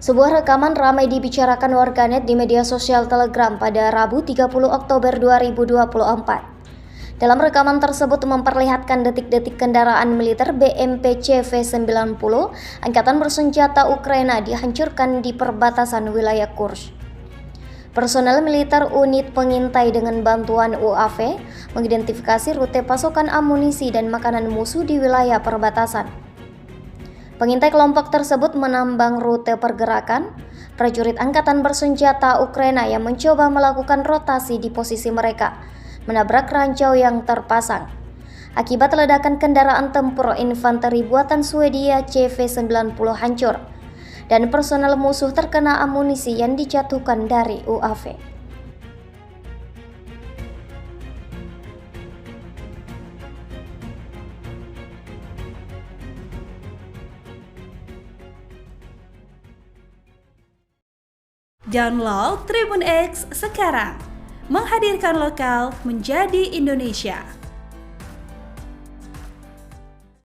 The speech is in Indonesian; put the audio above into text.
Sebuah rekaman ramai dibicarakan warganet di media sosial Telegram pada Rabu 30 Oktober 2024. Dalam rekaman tersebut memperlihatkan detik-detik kendaraan militer BMP CV-90 Angkatan Bersenjata Ukraina dihancurkan di perbatasan wilayah Kursk. Personel militer unit pengintai dengan bantuan UAV mengidentifikasi rute pasokan amunisi dan makanan musuh di wilayah perbatasan. Pengintai kelompok tersebut menambang rute pergerakan prajurit Angkatan Bersenjata Ukraina yang mencoba melakukan rotasi di posisi mereka, menabrak ranjau yang terpasang. Akibat ledakan kendaraan tempur infanteri buatan Swedia CV-90 hancur, dan personel musuh terkena amunisi yang dijatuhkan dari UAV. Download Tribun X sekarang, menghadirkan lokal menjadi Indonesia.